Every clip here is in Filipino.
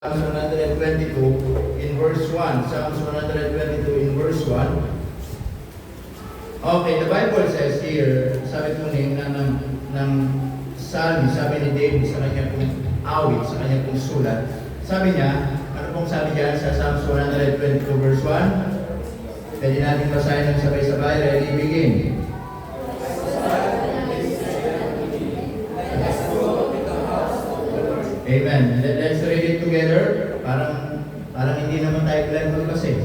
Psalms 122 in verse 1. Psalms 122 in verse 1. Okay, the Bible says here, sabi po ng Psalm, sabi ni David sa kanya pong awit, sa kanya pong sulat. Sabi niya, ano pong sabi niya sa Psalms 122 verse 1? Pwede natin basahin ng sabay-sabay. Ready, begin. Amen. Let's read it together. Parang hindi naman tayo glad kasi.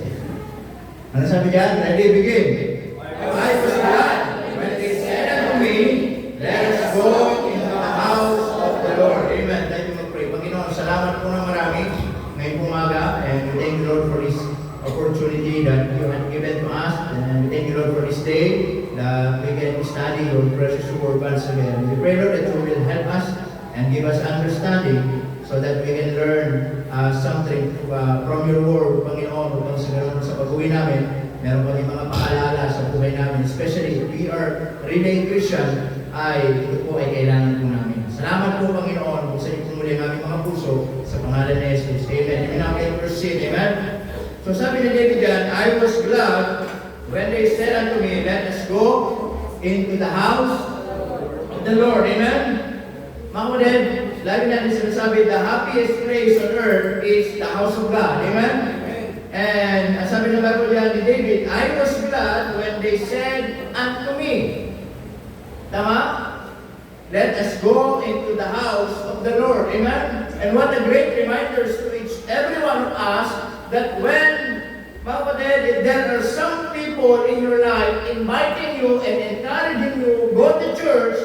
Ano sabi diyan? Ready, begin. I was glad when they said unto me, let us go into the house of the Lord. Amen. Tayo mag-pray. Panginoon, salamat po ng marami ngayong umaga, and we thank you, Lord, for this opportunity that you have given to us, and we thank you, Lord, for this day that we can study your precious word once again. We pray, Lord, that you will help us and give us understanding so that we can learn something from your word, Panginoon, upang sa pag-uwi namin, meron kami mga paalala sa buhay namin, especially if we are really Christian, ito po ay kailangan po namin. Salamat po, Panginoon, kung sa inyo muli ang aming mga puso, sa pangalan ni Jesus. Amen. Amen. Amen. Proceed. Amen. So sabi ni David yan, I was glad when they said unto me, let us go into the house of the Lord. Amen. Mga kapatid, lagi natin sinasabi, the happiest place on earth is the house of God. Amen? And sabi ng Bible diyan ni David, I was glad when they said unto me. Tama? Let us go into the house of the Lord. Amen? And what a great reminder to each every one of us that when, mga kapatid, if there are some people in your life inviting you and encouraging you go to church,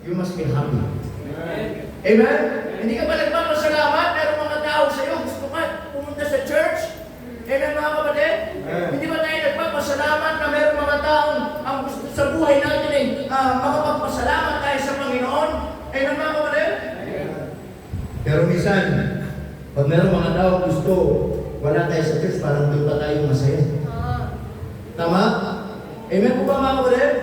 you must be happy. Amen? Hindi ka ba nagpapasalamat? Meron mga tao sa iyo, gusto ka pumunta sa church? Amen, mga kapatid? Hindi ba tayo nagpapasalamat na meron mga taong ang gusto sa buhay natin ay makapagpasalamat tayo sa Panginoon? Amen, mga kapatid? Pero minsan, pag meron mga tao gusto, wala tayo sa church, parang doon pa tayo masaya. Tama? Amen po ba, mga kapatid?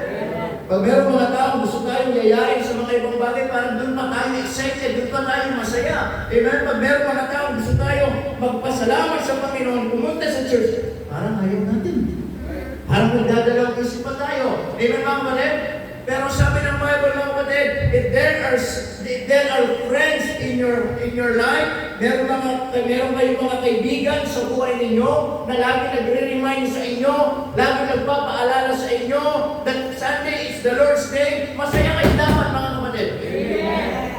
Pag meron mga tao gusto tayong yayain sa mga ibang bagay, parang doon pa tayo excited, doon pa tayo masaya. Amen? Pag meron mga tao gusto tayong magpasalamat sa Panginoon, pumunta sa church, parang ayaw natin. Parang nagdadalawang isip pa tayo. Amen, mga kapatid? Pero sabi ng Bible, mga kapatid, if there are friends in your life, meron kayong mga kaibigan sa buhay ninyo na lagi nagre-remind sa inyo, lagi nagpapaalala sa inyo that Sunday is the Lord's Day, masaya kayo dapat, mga kapatid.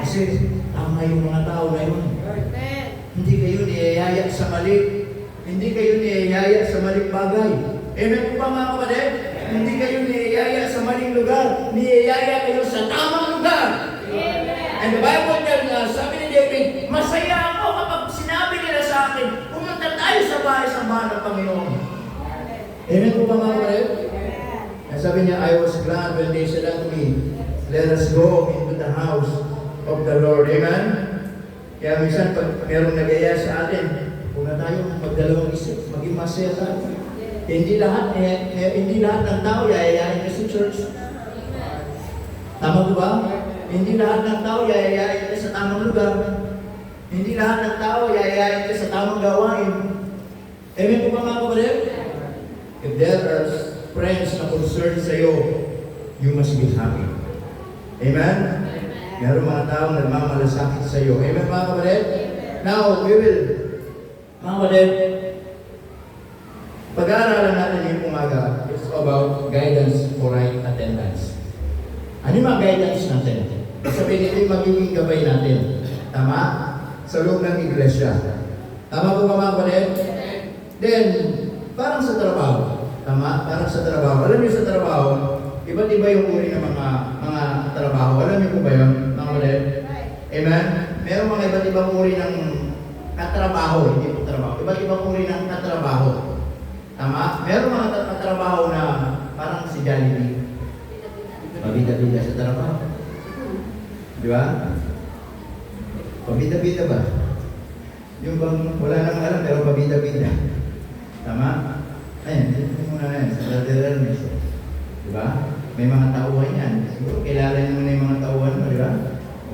Kasi tama yung mga tao na yun. Hindi kayo niyayaya sa mali. Hindi kayo niyayaya sa maling bagay. Amen po ba, mga kapatid? Hindi kayo niyayaya sa maling lugar. Niyayaya kayo sa tamang lugar. And the Bible tells, sabi ni David, masaya ako kapag sinabi nila sa akin, pumunta tayo sa bahay-sambahan ng Panginoon. Amen po ba, mga kapatid? And sabi niya, I was glad when they said unto me, let us go into the house of the Lord. Amen? Kaya minsan, pag mayroong nagaya sa atin, kung na tayo magdalawang isip, maging masaya tayo. Hindi lahat ng tao yayayain ka sa church. Tama po ba? Hindi lahat ng tao yayayain ka sa tamang lugar. Hindi lahat ng tao yayayain ka sa tamang gawain. Amen po ba, mga kapatid? If there are friends na concerned sa iyo, you must be happy. Amen? Meron mga taong nagmamalasakit sa iyo. Amen, mga kapatid? Now, we will, mga kapatid, pag-aaralan natin yung umaga is about guidance for right attendance. Ano yung mga guidance natin? Sabihin ito yung magiging gabay natin. Tama? Sa loob ng iglesia. Tama po ba, mga kapatid? Then, parang sa trabaho. Tama? Parang sa trabaho. Alam niyo sa trabaho, iba't iba yung uri ng mga trabaho. Alam niyo po ba yun, mga kapatid? Amen? Merong mga iba't ibang uri ng katrabaho. Hindi po trabaho. Iba't ibang uri ng katrabaho. Tama? Meron mga katrabaho na parang si Jollibee. Pabida-bida sa trabaho. Di ba? Pabida-bida ba? Yung bang wala nang alam pero pabida-bida. Tama? Ayan, ito muna yan. Sa Brother Hermes. Di ba? May mga tauhan yan. Siguro kilala nyo na yung mga tauhan mo, di ba?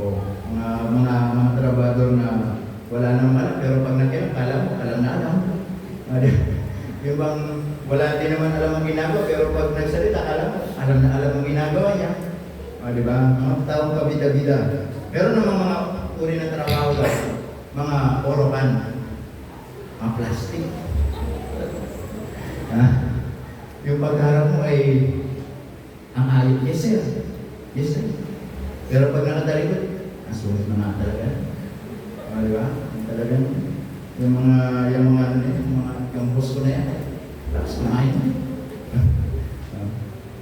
O, mga trabador na wala nang alam, pero pag nakilang, alam mo, alam na alam. Yung bang wala din naman alam ang ginagawa, pero pag nagsalita, alam na alam ang ginagawa niya. Di ba? Mga taong kabida-bida. Meron naman mga uri ng trabaho daw, mga orokan, mga plastic. Yung pagharap mo ay ang ayot, yes sir. Yes sir. Pero pag nakatalikod, sulit na nga talaga. Di ba? Talagang yung boss ko na yan, lakas kumain.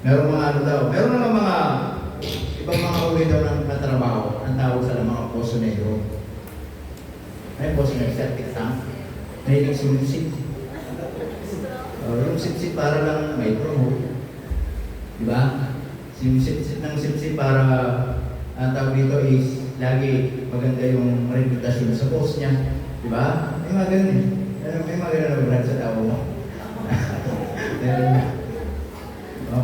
Meron mga ano daw, meron naman mga ibang mga uri daw ng katrabaho, ang tawag sa mga poso negro. Ay, poso negro, septic tank. Mahilig sumipsip. Yung sipsip para lang may promote. Diba? Yung sipsip ng sipsip para ang tawag dito is lagi maganda yung reputasyon sa post niya. Diba? May mga ganun eh. May mga ganun na brand sa tao mo.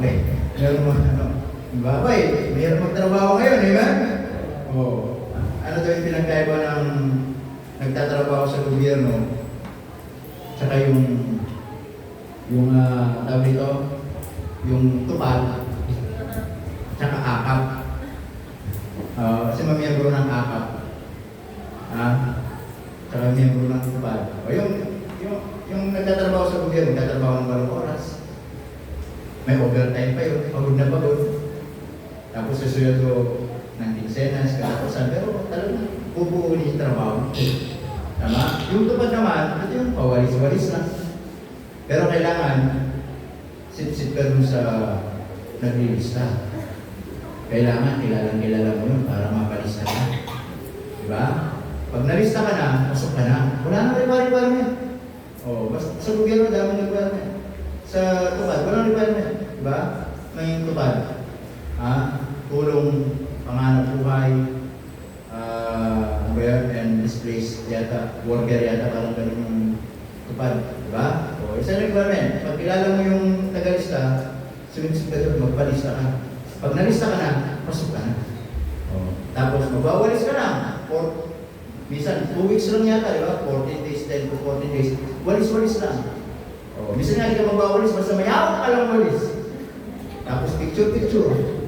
Okay. Meron mo ano. Diba? Mayroon magtrabaho ngayon, di ba? Ano daw yung pinagkaiba ng nagtatrabaho sa gobyerno? Tsaka yung tawag dito, yung tupad, tsaka akap. Kasi mamiyembro ng akap. Tsaka miyembro ng tupad. Yung nagtatrabaho sa gobyerno, nagtatrabaho ng 8 oras. May overtime pa yun, pagod na pagod. Tapos susuyo ng kinsenas, katapusan, pero talagang bubuo niya yung trabaho. Tama? Yung tupad naman, ito yung pawalis-walis lang. Pero kailangan, sit-sit ka dun sa naglilista. Kailangan, kilala mo yun para mapalista ka. Diba? Pag nalista ka na, pasok ka na. Wala nang requirement. Basta sa gobyerno, dami requirement. Sa tupad, walang requirement. Diba? May tupad. Tulong, panganap buhay, and displaced yata, worker yata, parang ganun yung tupad. Diba? Isa requirement. Pag kilala mo yung tagalista, suminsip ka doon, magpalista ka. Pag nalista ka na, pasok ka na. Tapos magwawalis ka na. Minsan, 2 weeks lang yata, di ba? 14 days, 10 to 14 days. Walis-walis lang. Minsan nga hindi ka magwawalis, basta may hawak ka lang walis. Tapos picture-picture.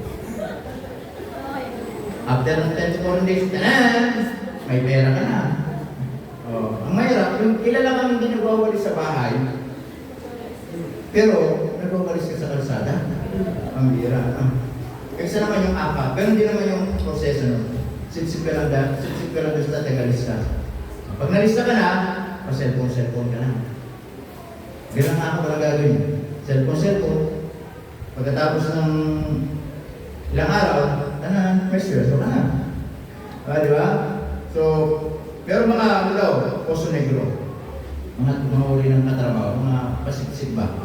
After ng 10 to 14 days, tanan! May pera ka na. Ang mahirap, yung kilala kang hindi nagwawalis sa bahay, pero nagwawalis ka sa kalsada. Ang bira. Kasi naman yung akap, ganun din naman yung proseso nun. Sip-sip ka lang doon sa tagalista. Pag nalista ka na, cellphone ka na. Ganun nga ako wala gagawin. Cellphone. Pagkatapos ng ilang araw, may seryoso ka na. Di ba? So, pero mga ano daw, poso negro. Mga uri ng katrabaho, mga pasip-sip ba?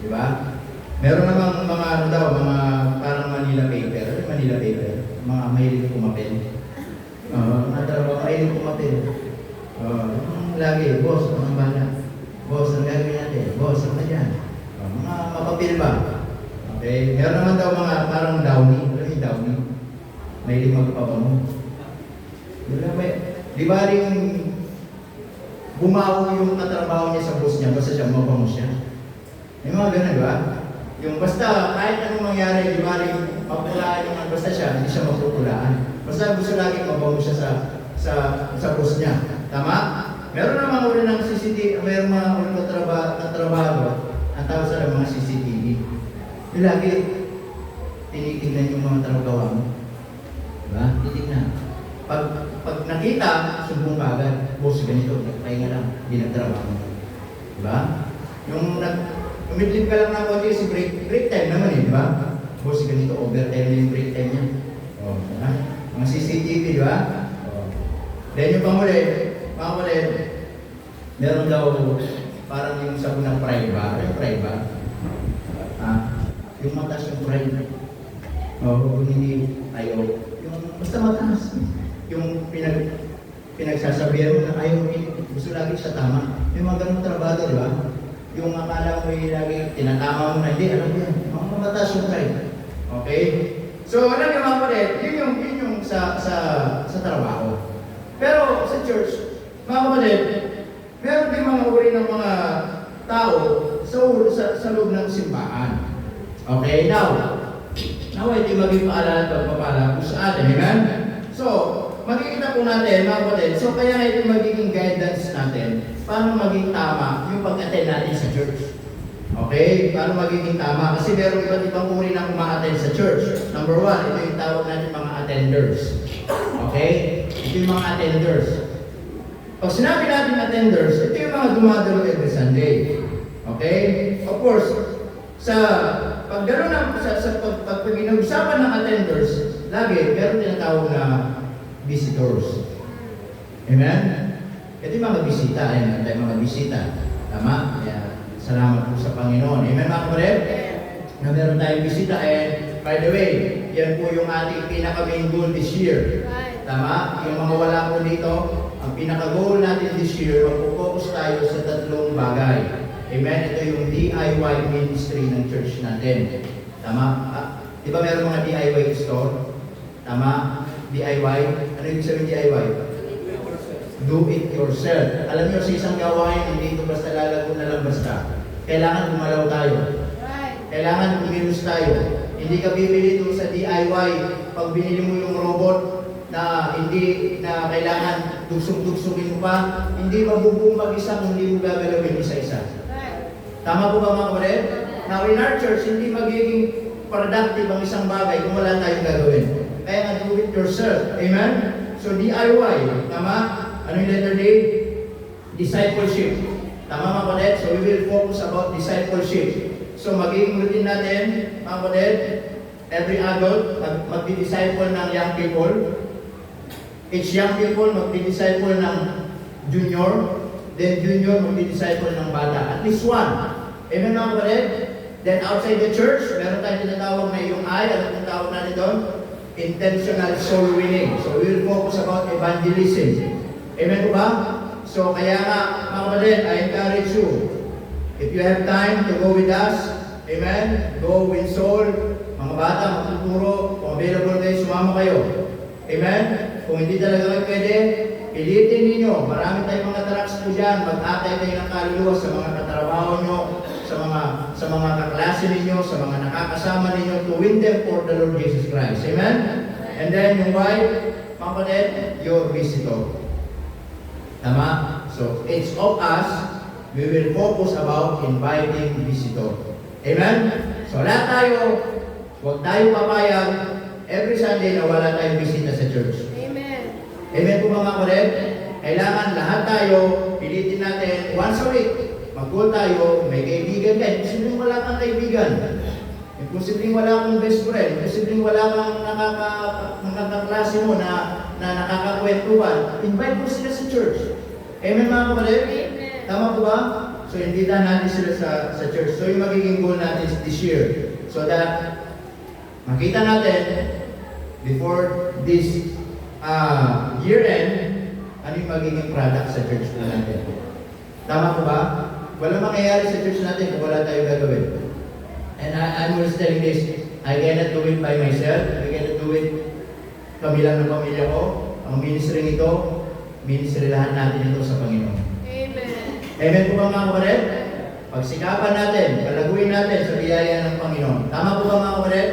Di ba? Meron namang mga ano daw, mga parang Manila paper. Manila paper. Mga mahilig kumapel. Mga trabaho, mahilig kumapel. Lagi, boss, ang bala. Boss, ang gagawin natin. Boss, ano dyan? Mga mapapil ba? Okay. Meron naman daw mga parang downy. Ano yung downy? Mahilig magpapango. Di ba rin bumawi yung katrabaho niya sa boss niya, basta siya mabango siya. May mga ganun, di ba? Yung basta kahit anong mangyari, di ba rin mapulaan yung basta siya, hindi siya mapupulaan. Basta gusto lagi mabango siya sa boss niya. Tama? Meron namang uri ng CCTV, meron mga uri ng katrabaho, ang tawag sa mga CCTV. Yung lagi, tinitingnan yung mga trabaho mo. Diba? Titignan. Pag nakita, sumbong ka agad. Boss, ganito, nagpahinga lang, hindi nagtrabaho. Diba? Yung umidlip ka lang ng konti kasi break time naman eh, diba? Boss, ganito, overtime na yung break time niya. Mga CCTV, diba? Then yung panguli, meron daw parang yung sabon ng pride ba? Pride ba? Yung mataas yung pride. Hindi ayaw. Yung basta mataas. Yung pinagsasabihan mo na ayaw mo, gusto lagi sa tama. Yung mga ganong trabaho, di ba? Yung akala mo yung lagi tinatama mo na, hindi, alam mo yan. Mga mataas yung pride. Okay? So, alam niyo mga kapatid, yun yung sa trabaho. Pero sa church, Mga kapatid, meron din mga uri ng mga tao sa loob ng simbahan. Okay, now ay di maging paalala at pagpapala po sa atin. Amen? So, makikita po natin, mga kapatid, so kaya ito magiging guidance natin paano maging tama yung pag-attend natin sa church. Okay? Paano magiging tama? Kasi meron iba't ibang uri ng uma-attend sa church. Number one, ito yung tawag natin mga attenders. Okay? Ito yung mga attenders. Pag sinabi natin attenders, ito yung mga dumadalo every Sunday. Okay? Of course, sa pag pinag-usapan ng attenders, lagi meron tinatawag na visitors. Amen? Ito yung mga bisita. Ayan, tayo mga bisita. Tama? Kaya, salamat po sa Panginoon. Amen, mga kapatid? Na meron tayong bisita. And by the way, yan po yung ating pinaka-main goal this year. Tama? Yung mga wala po dito, ang pinaka-goal natin this year, magpo-focus tayo sa tatlong bagay. Amen? Ito yung DIY ministry ng church natin. Tama? Di ba meron mga DIY store? Tama? DIY? Ano yung sabihin DIY? Do it yourself. Alam niyo, sa isang gawain, hindi ito basta lalago na lang basta. Kailangan gumalaw tayo. Kailangan kumilos tayo. Hindi ka bibili ito sa DIY. Pag binili mo yung robot na hindi na kailangan dugsong-dugsongin mo pa, hindi mabubuong mag-isa kung hindi mo gagalawin isa-isa. Tama po ba mga kapatid? Now in our church, hindi magiging productive ang isang bagay kung wala tayong gagawin. Kaya nga do it yourself. Amen? So DIY. Tama? Ano yung letter D? Discipleship. Tama mga kapatid? So we will focus about discipleship. So magiging routine natin, mga kapatid, every adult, magdi-disciple ng young people. Each young people, magdi-disciple ng junior. Then junior, magdi-disciple ng bata. At least one. Amen mga kapatid? Then outside the church, meron tayong tinatawag na yung I. Ano yung tawag natin doon? Intentional soul winning. So we will focus about evangelism. Amen po ba? So kaya nga, mga kapatid, I encourage you, if you have time to go with us, amen, go win soul, mga bata, magtuturo, kung available kayo, sumama kayo. Amen? Kung hindi talaga kayo pwede, pilitin ninyo. Marami tayong mga tracks po dyan, mag-atay kayo ng kaluluwa sa mga katrabaho nyo, sa mga kaklase ninyo, sa mga nakakasama ninyo, to win them for the Lord Jesus Christ. Amen? And then yung wife, mga kapatid, your visitor. Tama? So, each of us, we will focus about inviting visitor. Amen? So, lahat tayo, huwag tayo papayag every Sunday na wala tayong bisita sa church. Amen. Amen po mga kapatid? Kailangan lahat tayo, pilitin natin once a week. Mag-call tayo, may kaibigan ka. Imposibleng wala kang kaibigan. Imposibleng wala kang best friend. Imposibleng wala kang nakakaklase mo na nakakakwentuhan. Invite mo sila sa church. Amen mga kapatid? Amen. Tama po ba? So, invitahan natin sila sa church. So, yung magiging goal natin this year. So that, makita natin, before this year end, ano yung magiging product sa church po natin. Tama po ba? Wala mangyayari sa church natin kung wala tayo gagawin. And I'm always telling this, I cannot do it by myself. I cannot do it kami lang ng pamilya ko. Ang ministry ito, ministry lahat natin ito sa Panginoon. Amen. Amen po ba mga kapatid? Pagsikapan natin, palaguin natin sa biyaya ng Panginoon. Tama po ba mga kapatid?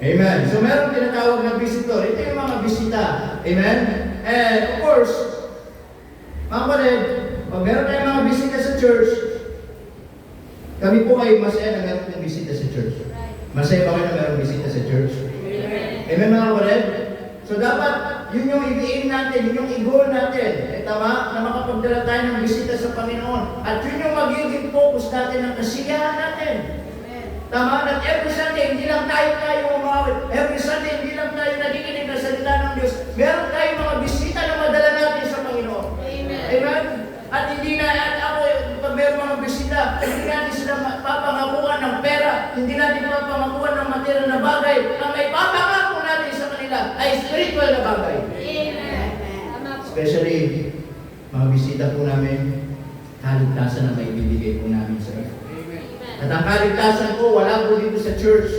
Amen. So meron tinatawag na visitor. Ito yung mga bisita. Amen? And of course, mga kapatid, pag meron tayong mga bisita sa church, kami po kayo masaya na meron tayong bisita sa church. Masaya ba kayo na meron bisita sa church? Amen mga kapatid? So dapat, yun yung i-aim natin, yun yung i-goal natin. Tama? Na makapagdala tayo ng bisita sa Panginoon. At yun yung magiging focus natin ng kasiyahan natin. Tama? That every Sunday, hindi lang tayo umawit. Every Sunday, hindi lang tayo nakikinig na salita ng Diyos. Meron tayong mga bisita na madala natin sa Panginoon. Amen. Amen? At hindi na, at ako, pag meron mga bisita, hindi natin sila papangakuan ng pera, hindi natin papangakuan ng material na bagay. Ang may papangako natin sa kanila ay spiritual na bagay. Amen. Especially, mga bisita po namin, kaligtasan na may bibigay po namin sa inyo. At ang kaligtasan ko, wala po dito sa church.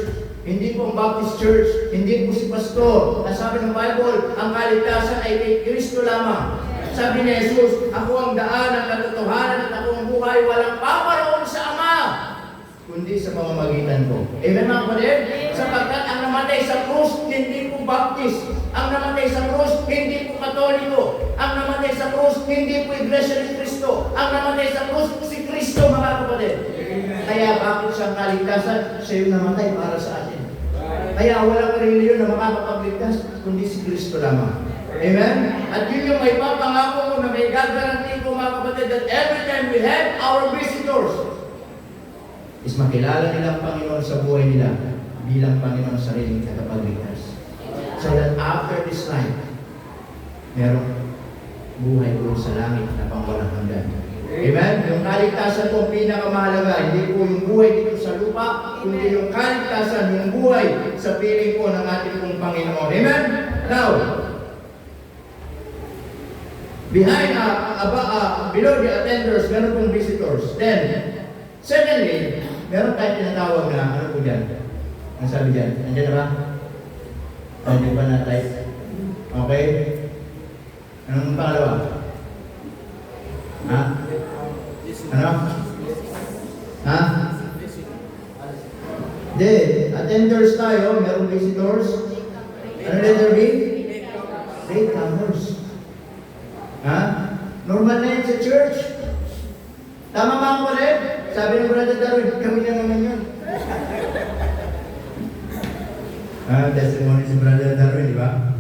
Hindi po ang Baptist Church, hindi po si Pastor. Nasabi ng Bible, ang kaligtasan ay kay Kristo lamang. Sabi ni Jesus, ako ang daan, ang katotohanan, at ako ang buhay, walang paparoon sa Ama, kundi sa pamamagitan ko. Amen mga kapatid? Sapagkat ang namatay sa krus, hindi po baptist. Ang namatay sa krus, hindi po katoliko. Ang namatay sa krus, hindi po Iglesia ni Cristo. Ang namatay sa krus, si Cristo mga kapatid. Kaya bakit siyang kaligtasan? Siya yung namatay para sa atin. Kaya walang reliyon na makakapagligtas, kundi si Cristo lamang. Amen? At yun yung may papangako ko na may gagaranti ko mga kapatid that every time we have our visitors, is makilala nila ang Panginoon sa buhay nila bilang Panginoon sa sariling katapagligtas. So that after this life, merong buhay doon sa langit na pangwalang hanggan. Amen? Yung kaligtasan po ang pinakamahalaga. Hindi po yung buhay dito sa lupa, kundi yung kaligtasan, yung buhay sa piling po ng ating pong Panginoon. Amen? Now, behind, below the attenders, meron pong visitors. Then, secondly, meron tayong tinatawag na, ano po dyan? Ang sabi dyan? Nandiyan na ba? Nandiyan pa na tayo? Okay? Anong pangalawa? Ha? Ano? Ha? Hindi. Attenders tayo, meron visitors. Ano letter B? Latecomers. Ha? Normal na yun sa church. Tama mga kapatid? Sabi ng Brother Darwin, kami na naman yun. Testimony si Brother Darwin, di ba?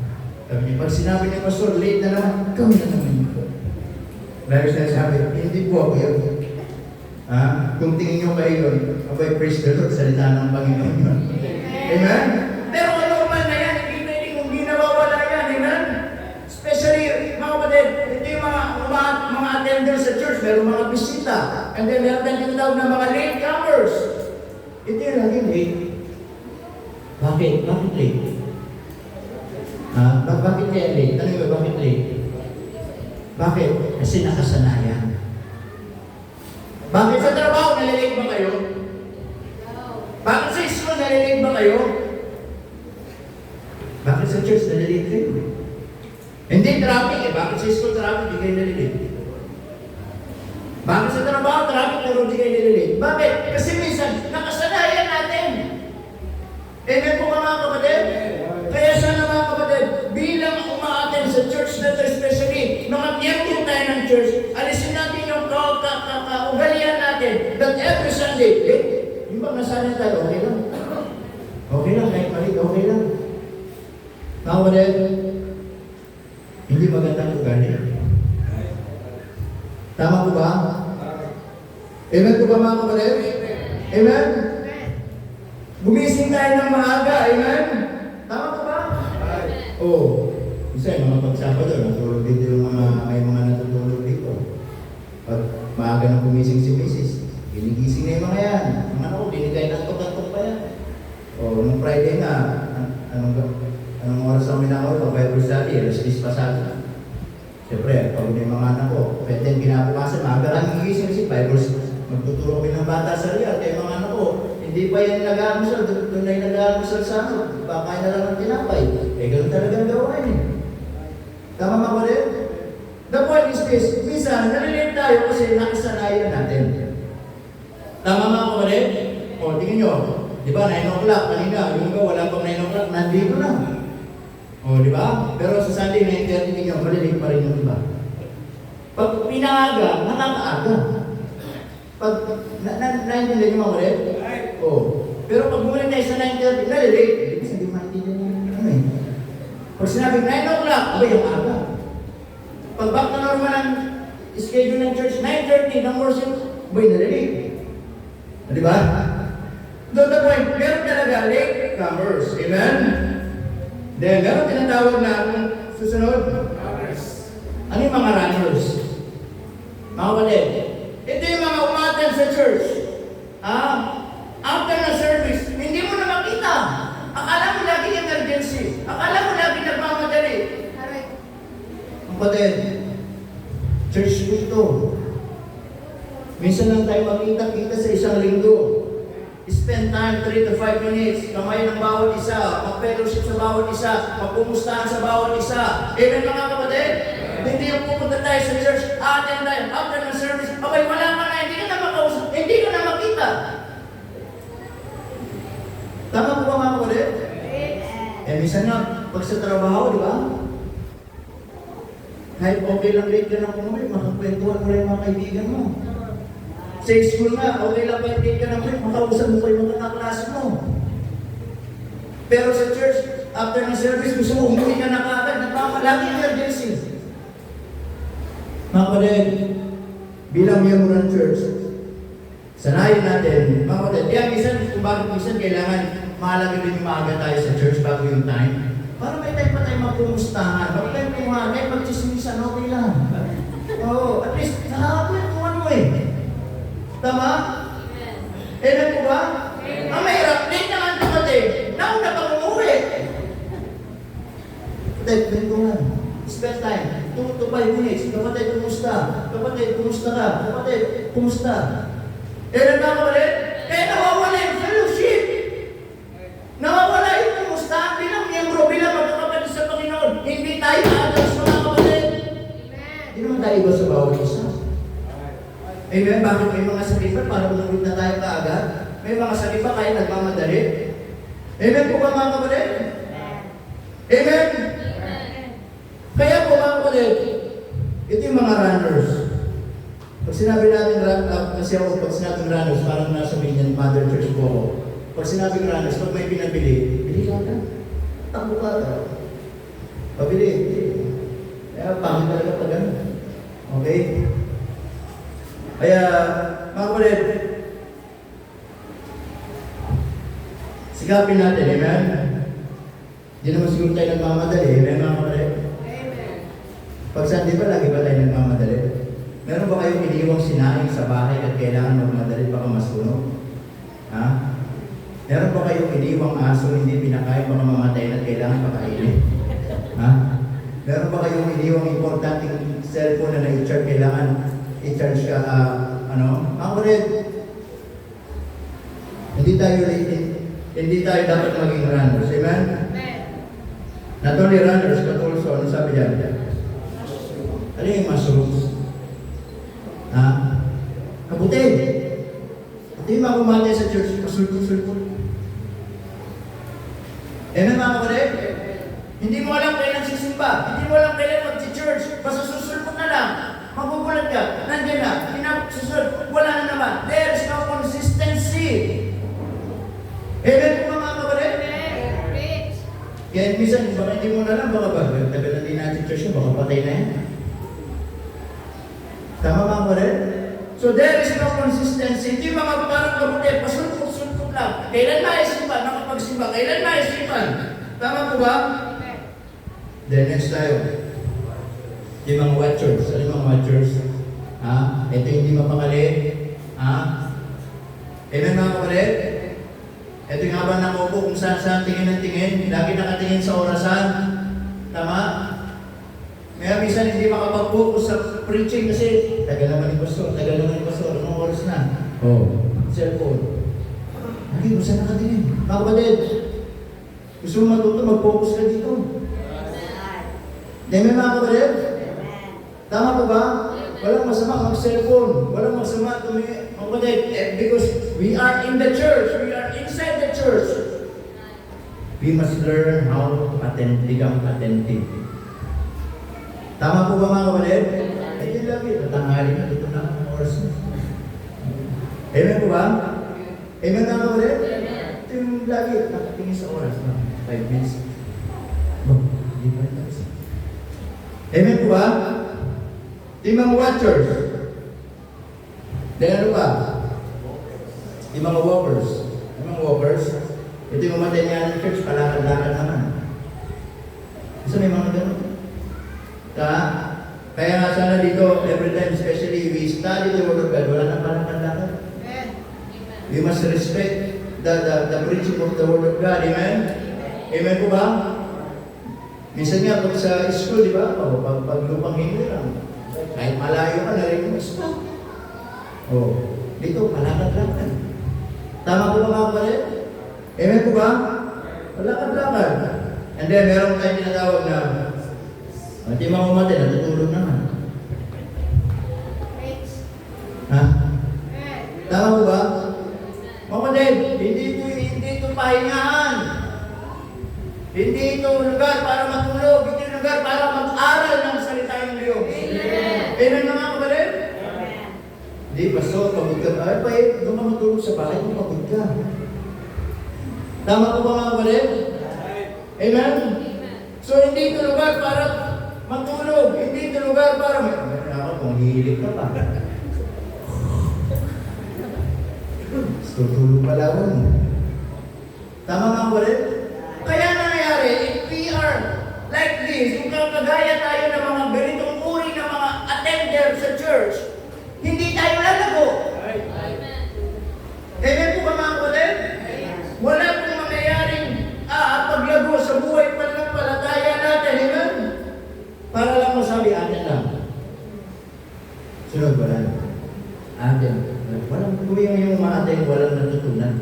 Sabi niya, pag sinabi ni Pastor, late na naman, kami na naman yun. Dahil siya sabi, hindi po ako yun. Kung tingin nyo kayo yun, abay, praise the Lord, salita ng Panginoon yun. Amen? Pero normal na yan, hindi nawawala yan, amen? Especially, mga kapatid, ito yung mga attenders sa church, meron mga bisita, and then meron tayong tinatawag na mga latecomers. Ito yung laging late. Bakit? Bakit late? Bakit kaya late? Tanong mo, bakit late? Bakit? Kasi nakasanayan. Bakit sa trabaho, nalilate ba kayo? Bakit sa school, nalilate ba kayo? Bakit sa church, nalilate kayo? Hindi traffic eh. Bakit sa school traffic, di kayo nalilate? Bakit sa trabaho, traffic, pero di kayo nalilate? Bakit? Kasi minsan, nakasanayan natin. Amen po mga kapatid? Kaya sana mga kapatid, bilang umaaten sa church na ito, especially, mga miyembro tayo ng church, alisin natin yung kaugalian natin that every Sunday, yung bang nasanay tayo, okay lang? Okay lang, kahit mali, okay lang. Mga kapatid, hindi magandang ugali. Tama po ba? Amen po ba mga kapatid? Amen? Gumising tayo ng maaga, amen? Tama po ba? Oo. Isa yung mga pagsabado, natulog dito yung may mga natutulog dito. Pag maaga na gumising si Mrs., ginigising na yung mga yan. Mga ano, binigay na tok-tok pa yan. O, nung Friday na, anong oras ang minakaw? Pag Bible study, alas 10 pasado. Siyempre, pag may mga anak ko, pwede yung pinapapasan, maaga lang gigising si Bible. Magtuturo kami ng bata sa real, kaya mga anak ko, hindi pa yan nag-aamusal, doon na yung nag-aamusal sa ano, baka na lang ang tinapay. Ganun talagang gawain eh. Tama mga kapatid? The point is this, minsan, nalilate tayo kasi nakasanayan natin. Tama mga kapatid? O, tingin nyo, di ba, 9 o'clock kanina, yung iba wala pang 9 o'clock, nandito na. O, di ba? Pero sa Sunday, 9:30 tingin nyo, malilate pa rin yung iba. Pag pinaaga, nakakaaga. Pag, naintindihan nyo mga kapatid? Oh. Pero pag bumalik tayo sa 9:30, nalilate. Ibig sabihin, maintindihan nyo ano eh. Pag sinabi 9 o'clock, abay yung aga. Pag back na normal ang schedule ng church, 9:30 ng worship, abay nalilate. Di ba? Doon the point, meron talaga late comers. Amen? Then, meron tinatawag na susunod. Ano yung mga runners? Mga kapatid, ito yung mga umaten sa church. After na service, hindi mo na makita. Akala mo lagi emergency. Akala mo lagi nagmamadali. Kapatid, church ko ito. Minsan lang tayo makita-kita sa isang linggo. Spend time 3 to 5 minutes. Kamay ng bawat isa. Mag-fellowship sa bawat isa. Magpumustahan sa bawat isa. Amen mga kapatid? Hindi yung pupunta tayo sa church, attend tayo, after ng service, okay, wala ka na, hindi ka na makausap, hindi ka na makita. Tama po ba mga kapatid? Eh, minsan nga, pag sa trabaho, di ba? Kahit okay lang late ka na umuwi, makakwentuhan mo rin mga kaibigan mo. Sa school nga, okay lang kahit late ka na umuwi, makausap mo pa yung mga kaklase mo. Pero sa church, after ng service, gusto mo umuwi ka na kaagad, nagmamalaki emergency. Mga kapatid, bilang miyembro ng church, sanayin natin, mga kapatid, kaya minsan, kung bakit minsan kailangan mahalaga din yung maaga tayo sa church bago yung time, para may time pa tayo magpumustahan, bago tayo kumagay, magchismisan, okay lang. Oo, at least, nakakakwentuhan mo eh. Tama? Amen po ba? Ang mahirap, late naman kapatid, nauna pa umuwi. Kapatid, kwentuhan. Spend time. 2 to 5 minutes. Kapatid, kumusta? Kapatid, kumusta ka? Kapatid, kumusta? Amen ba kapatid? Eh, nawawala yung fellowship. Nawawala yung kumusta bilang miyembro, bilang magkakapatid sa Panginoon. Hindi tayo aalis mga kapatid. Hindi naman tayo iba sa bawat isa. Amen? Bakit may mga sakit pa para umuwi na tayo kaagad? May mga sakit pa kaya nagmamadali? Amen po ba mga kapatid? Amen? Kaya po mga kapatid, ito yung mga runners. Pag sinabi natin, kasi ako pag sinabing runners, parang nasa Binyan Mother Church po ako. Pag sinabing runners, pag may pinabili, bili ka ka. Takbo ka ka. Pabili. Kaya pangit talaga pag ano. Okay? Kaya, mga kapatid, sikapin natin, amen? Hindi naman siguro tayo nagmamadali, amen mga kapatid? Amen. Pag saan, di ba lagi ba tayo nagmamadali? Meron ba kayong iniwang sinaing sa bahay at kailangan magmadali baka masunog? Ha? Meron ba kayong iniwang aso hindi pinakain baka mamatay at kailangan pakainin? Ha? Meron ba kayong iniwang importanteng cellphone na na-charge kailangan i-charge ka, ano? Mga kapatid, hindi tayo dapat maging runners. Amen? Not only runners, but also, ano sabi dyan? Ano yung mushrooms? Ha? Kabutid. Ito yung mga kumatay sa church, pasulpul-sulpul. Amen mga kapatid? Hindi mo alam kailan sisimba. Hindi mo alam kailan mag-church. Basta susulpul na lang. Magugulat ka. Nandiyan na. Susunod. Wala na naman. There is no consistency. Amen po mga kapatid? Kaya minsan, baka hindi mo na lang, baka ba? Tagal na din natin church, baka patay na yan. Tama mga kapatid? So there is no consistency. Hindi mga parang kapatid, pasulpot-sulpot lang. Kailan na isipan? Nakapagsimba. Kailan na isipan? Tama po ba? Then next tayo. Yung mga watchers. Ano yung mga watchers? Ha? Ito hindi mapakali. Ha? Amen mga kapatid? Ito yung habang nakupo kung saan tingin ng tingin. Lagi nakatingin sa orasan. Tama? May minsan hindi makapag-focus sa preaching kasi tagal naman yung pastor. Anong oras na? Cellphone. Lagi kung saan nakatingin. Mga kapatid, gusto mo matuto, mag-focus ka dito. Amen mga kapatid? Tama po ba? Walang masama mag-cellphone. Walang masama tumingin. Because we are in the church. We are inside the church. We must learn how to become attentive. Tama po ba mga kapatid? Ito yung lagi. Tatanghali na. Dito na ang oras na. Amen po ba? Amen mga kapatid? Ito yung lagi. Nakatingin sa oras na. 5 minutes. Hindi pa rin tapos. Amen po ba? Yung mga watchers. Then ano ba? Yung mga walkers. Yung mga walkers. Ito yung mamatay niya ng church, palakad-lakad naman. Gusto may mga ganun. Kaya nga sana dito, every time, especially we study the Word of God, wala nang palakad-lakad. We must respect the preaching of the Word of God. Amen? Amen po ba? Minsan nga, pag sa school, di ba? Pag lupang hindi lang. Kahit malayo ka, narinig mo, stop. Dito, palakad-lakad. Tama po ba mga kapatid? Amen po ba? Palakad-lakad. And then, meron tayong tinatawag na At yung mga umatid, natutulog naman. Ha? Tama po ba? Mga kapatid, hindi ito pahingaan. Hindi ito lugar para matulog. Hindi ito lugar para mag-aral ng salita ng Diyos. Amen na mga kapatid? Hindi, pastor, pagod ka. Ay, doon ka matulog sa bahay, kung pagod ka. Tama po ba mga kapatid? Amen? So, hindi ito lugar para matulog. Hindi ito lugar para... Meron ako kung hihilig ka pa. Tutulog pala mo. Tama mga kapatid? Kaya nangyayari, if we are like this, kung kagaya tayo ng mga ganitong uri ng mga attender sa church, hindi tayo lalago. Amen po ba mga kapatid? Wala pong mangyayaring paglago sa buhay pananampalataya natin. Amen? Para lang masabi, atin lang. Sunod, wala na. Atin. Walang kuya yung mga atin, walang natutunan.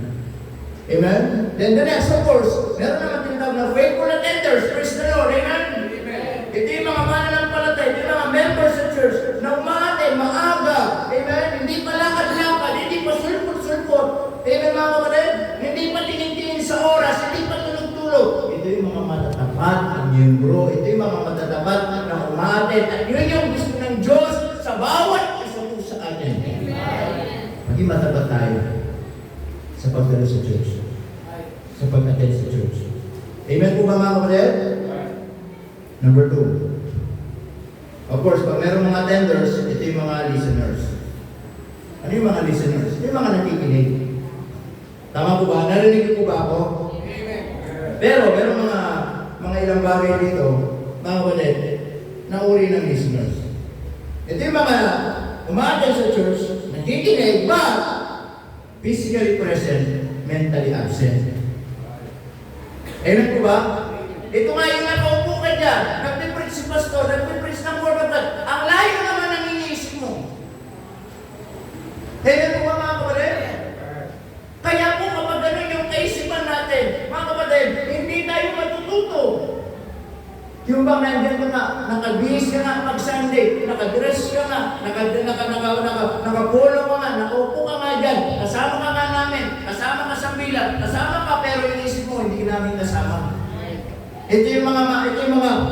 Amen? Then the next, of course, meron naman tinatawag na faithful attenders. Praise the Lord. Amen? Ito yung mga mananampalataya, ito yung mga members sa church na umaatin, maaga. Amen? Hindi pa lakad-lakad, hindi pa sulpot-sulpot. Amen mga kapatid? Hindi pa tingin-tingin sa oras, hindi pa tulog-tulog. Ito yung mga matatapat na miyembro. Ito yung mga matatapat na umaatin. At yun yung gusto ng Diyos sa bawat isa po sa atin. Maging matapat tayo sa pagdalo sa church. Sa pag-attend sa church. Amen po ba mga kapatid? Number 2. Of course, pag mayroong mga attenders, ito yung mga listeners. Ano yung mga listeners? Ito yung mga nakikinig. Tama po ba? Narinig po ba ako? Pero, meron mga ilang bagay dito, mga kapatid, na uri ng listeners. Ito yung mga umaattend sa church, nakikinig, but physically present, mentally absent. Amen po ba? Ito nga yung nakaupo ka dyan, nagpipreach si pastor, nagpipreach ng word of God. Ang layo naman ang iniisip mo. Amen po ba mga kapatid? Kaya po kapag ganun yung kaisipan natin, mga kapatid, hindi tayo matututo. Yung bang nandiyan ka nga, nakabihis ka nga pag Sunday, nakadress ka nga, nakapolo ka nga, nakaupo ka nga dyan, kasama ka nga namin, kasama ka sa bilang, kasama ka pero inisip mo, hindi namin kasama. Ito yung mga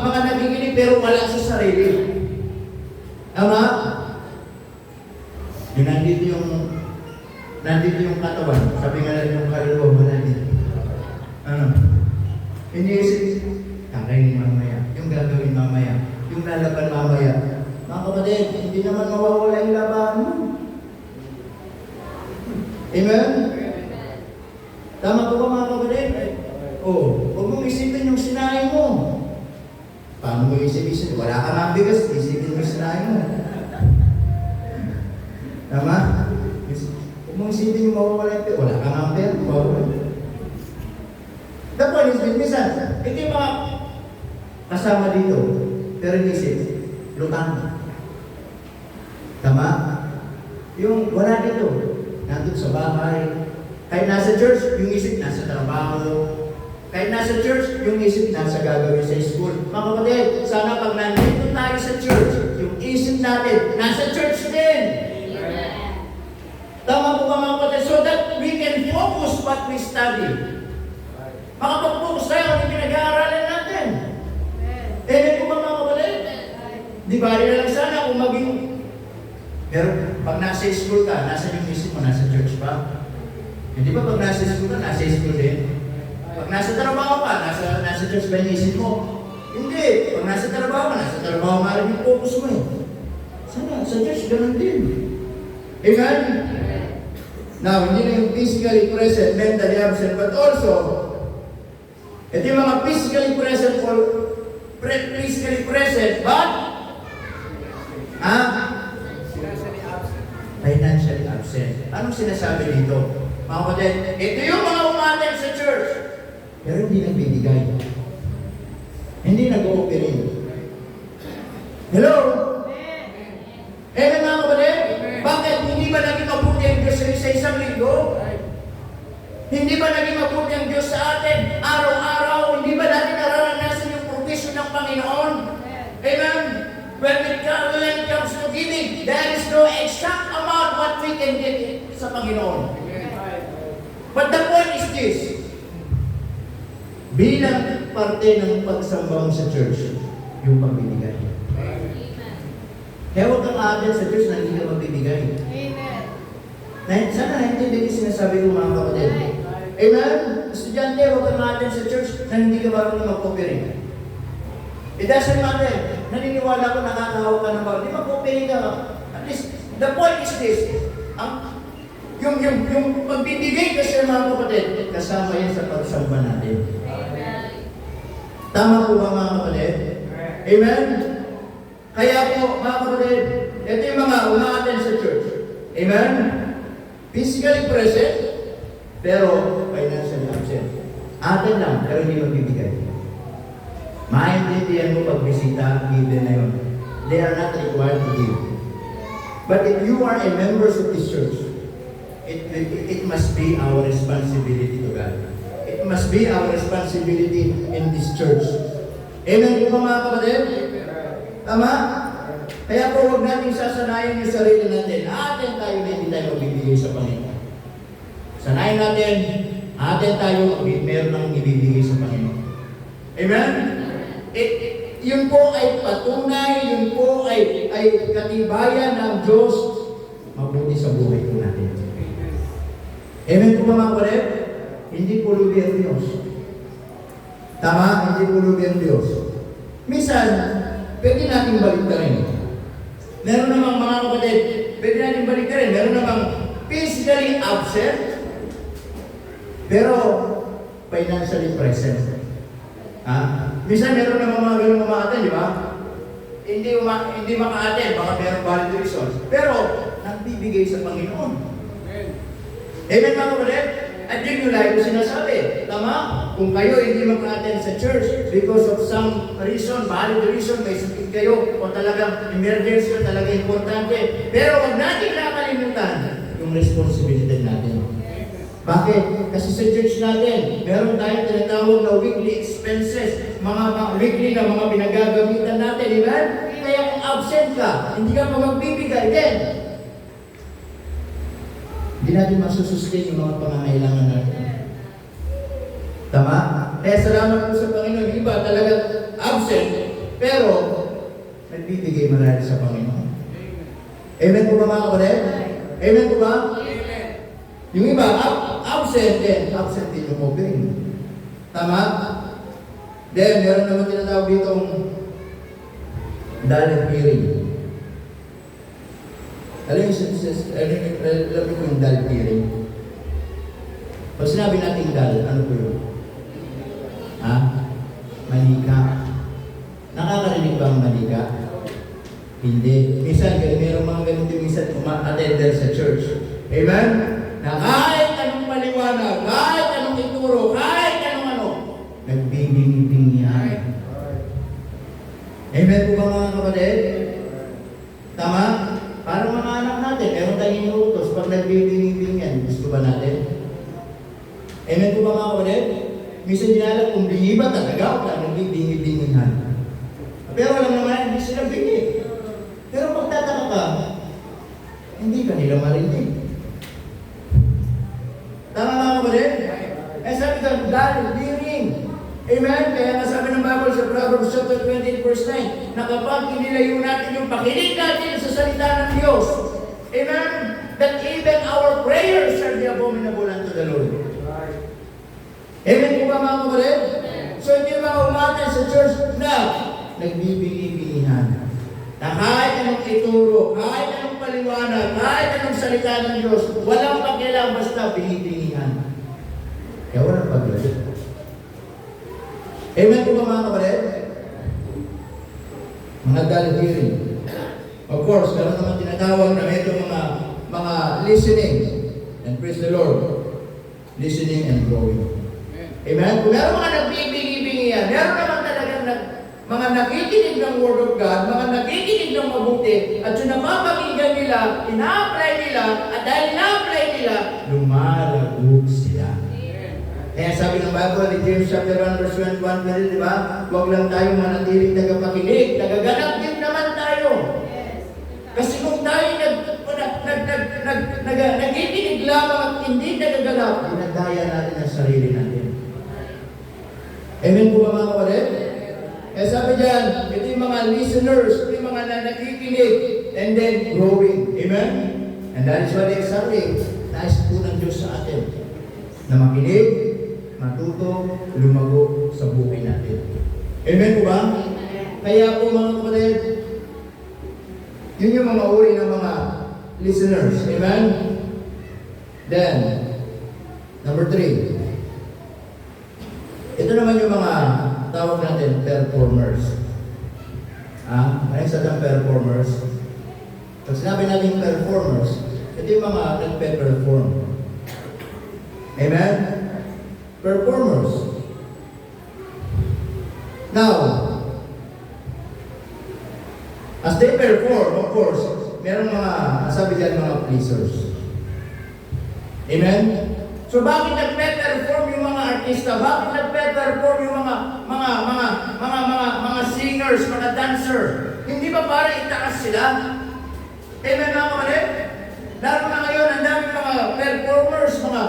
nagiginig pero wala sa sarili. Tama? Yung nandito yung katawan, sabi nga lang yung kaluluwa mo nandito. Ano? Iniisip, kakainin mamaya, yung gagawin mamaya, yung lalaban mamaya. Mga kapatid, hindi naman mawawala yung laban mo. Amen? Tama po ba mga kapatid? Huwag mong isipin yung sinain mo. Paano mo isipin? Wala ka nga bigas, isipin mo yung sinain mo. Tama? Huwag mong isipin yung mawawala yung pera. Wala ka nga pera, mawawala. The point is, minsan, ito yung mga kasama dito, pero isip, lutang. Tama? Yung wala dito, nandun sa bahay. Kahit nasa church, yung isip nasa trabaho. Kahit nasa church, yung isip nasa gagawin sa school. Mga kapatid, sana pag nandito tayo sa church, yung isip natin nasa church din. Tama po ba mga kapatid? So that we can focus what we study. Makapag-focus tayo ang pinag-aaralan natin. Amen po ba mga kapatid? Di ba rin na lang sana kung maging... Pero pag nasa school ka, nasa yung isip mo, nasa church pa. Hindi ba pag nasa school ka, nasa school din? Pag nasa trabaho ka, nasa church ba yung isip mo? Hindi. Pag nasa trabaho ka, nasa trabaho ka rin yung focus mo eh. Sana, sa church, ganun din. Amen? Now, hindi na yung physically present, mentally absent, but also, ito yung mga physically present, but, financially absent. Anong sinasabi dito? Mga kapatid, ito yung mga umattend sa church, pero hindi nagbibigay. Hindi nag-ooperate. Hello? Amen mga kapatid? Bakit? Hindi ba naging mabuti ang Diyos sa isang linggo? Hindi ba naging mabuti ang Diyos sa atin? Araw-araw, hindi ba natin nararanasan yung provision ng Panginoon? Amen? When it comes to giving, there is no exact amount what we can get sa Panginoon. But the point is this, bilang parte ng pagsamba mo sa church, yung pagbibigay. Kaya huwag kang aatin sa church na hindi ka magbibigay. Sana naintindihan yung sinasabi ko mga kapatid. Amen? Estudyante, huwag kang aatin sa church na hindi ka marunong mag-cooperate. It doesn't matter. Naniniwala ko nakakahawak ka ng bawal. Di mag-cooperate ka. At least, the point is this. Yung pagbibigay kasi mga kapatid, kasama yan sa pagsamba natin. Tama po ba mga kapatid? Amen? Kaya po mga kapatid, ito yung mga umaaten sa church. Amen? Physically present, pero financially absent. Atin lang, pero hindi magbibigay. Maintindihan mo pagbisita, given na yun. They are not required to give. But if you are a member of this church, it must be our responsibility to God. It must be our responsibility in this church. Amen po mga kapatid? Tama? Kaya po huwag natin sasanayin yung sarili natin. Atin tayo na hindi tayo magbibigay sa Panginoon. Sanayin natin, atin tayo meron ng ibibigay sa Panginoon. Amen? Yun po ay patunay, yun po ay katibayan ng Diyos mabuti sa buhay po natin. Amen po mga kapatid? Hindi po lubi ang Diyos. Tama? Hindi po lubi ang Diyos. Minsan, pwede natin baliktarin. Meron namang mga kapatid, pwede natin baliktarin. Meron namang physically absent, pero financially present. Minsan meron namang mga ganun umaaten, di ba? Hindi maka-attend, baka meron valid reasons. Pero, nagbibigay sa Panginoon. Amen mga kapatid? At yun yung lagi ko sinasabi. Tama? Kung kayo hindi maka-attend sa church because of some reason, valid reason, may sakit kayo, o talagang emergency, o talaga importante. Pero huwag natin nakalimutan yung responsibility natin. Bakit? Kasi sa church natin, meron tayong tinatawag na weekly expenses, mga weekly na mga pinagagamitan natin, di ba? Kaya kung absent ka, hindi ka pa magbibigay din. Hindi natin masusustain yung mga pangangailangan natin. Tama? Kaya salamat po sa Panginoon. Iba talaga absent, pero nagbibigay marahil sa Panginoon. Amen po ba mga kapatid? Amen po ba? Yung iba, absent din yung offering. Tama? Then, meron naman tinatawag ditong direct hearing. Alam mo yung direct hearing? Pag sinabi natin ano po yun? Manika. Nakakarinig ba ang manika? Hindi. Minsan, meron mga ganun din minsan attender sa church. Amen? Na kahit anong maliwanag, kahit anong ituro, kahit anong nagbibingi-bingi yan. Amen po ba mga kapatid? Tama? Parang mga anak natin, meron tayong inuutos, pag nagbibingi-bingi yan, gusto ba natin? Amen po ba mga kapatid? Minsan dinalag kung bingi ba talaga o nagbibingi-bingihan. Pero alam naman, hindi sila bingi. Pero pagtataka ka, hindi ka nila marinig. Tama mga kapatid? Sabi ka, direct hearing. Amen? Kaya nasabi ng Bible sa Proverbs chapter 20 verse 9, na kapag inilayo natin yung pakinig natin sa salita ng Diyos, amen? That even our prayers shall be abominable unto the Lord. Amen po ba mga kapatid? So hindi mga umatan sa church na nagbibingi-bingihan. Na kahit anong ituro, kahit anong paliwanag, kahit anong salita ng Diyos, walang pakialam basta bingi-bingihan. Kaya walang paglalit. Amen po ba mga kapatid? Mga direct hearing. Of course, meron naman tinatawag na ito mga listening. And praise the Lord. Listening and growing. Amen? Kung meron mga nagbibingi-bingi yan, meron naman talagang mga nakikinig ng Word of God, mga nakikinig ng mabuti, at yung napapakinggan nila, ina-apply nila, at dahil ina-apply nila, lumalagog sila. Kaya sabi ng Bible, in James chapter 1 verse 21, di ba? Huwag lang tayong manatiling tagapakinig, nagaganap din naman tayo nakikinig lamang at hindi nagagalak, ginagaya natin ang sarili natin. Amen po ba mga kapatid? Kaya sabi dyan, ito yung mga listeners, ito yung mga nakikinig, and then growing. Amen? And that is what exactly nais po ng Diyos sa atin. Na makinig, matuto, lumago sa buhay natin. Amen po ba? Kaya po mga kapatid, yun yung mga uri ng mga listeners. Amen? Then, number 3. Ito naman yung mga tawag natin, performers. Ano yung satang performers? Pag sinabi natin performers, ito yung mga nagpe-perform. Amen? Performers. Now, as they perform, of course, merong mga, sabi dyan, mga pleasers. Amen? So bakit nagpe-perform yung mga artista? Bakit nagpe-perform yung mga singers, mga dancer? Hindi ba para itaas sila? Amen mga kapatid? Lalo na ngayon, ang daming mga performers, mga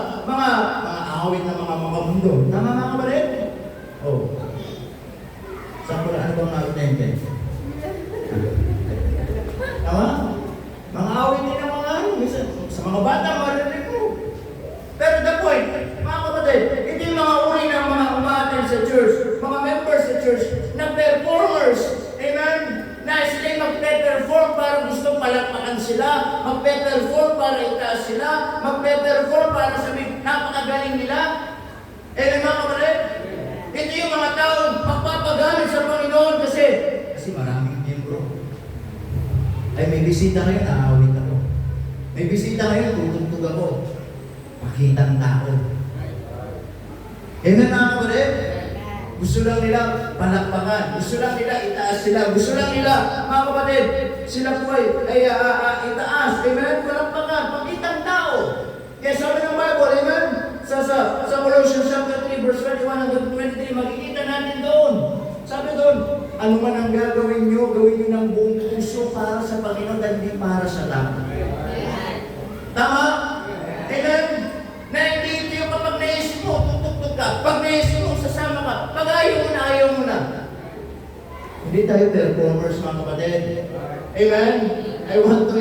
awit na mga mundo. Tama mga kapatid? Oh. Saan ko na ano bang nakatente? Tama? Mga awit din ang mga ano. Sa mga bata, marinig mo. Pero the point, mga kapatid, hindi yung mga uri ng mga umaaten sa church, mga members sa church, na performers. Amen? Na sila magpe-perform para gusto palakpakan sila, magpe-perform para itaas sila, magpe-perform para sabihin, napakagaling nila. Amen mga kapatid? Ito yung mga tao magpapagaling sa Panginoon kasi maraming membro. Ay may bisita ngayon, naawit ako. May bisita ngayon, tutugtog ako. Pakitang tao. Amen mga kapatid? Gusto lang nila palakpakan. Gusto lang nila itaas sila. Gusto lang nila, mga kapatid, sila po ay itaas. Amen? Palakpakan. Pakitang tao. Kaya sabi ng Bible, amen? Sa Colossians chapter 3, verse 21 hanggang 23, makikita natin doon. Sabi doon, ano man ang gagawin nyo ng buong puso para sa Panginoon at hindi para sa tao. Tama? Amen? Na hindi ito yung kapag naisip mo, tutugtog ka. Pag naisip mo, sasama ka. Pag ayaw mo na. Hindi tayo performers mga kapatid. Amen? I want to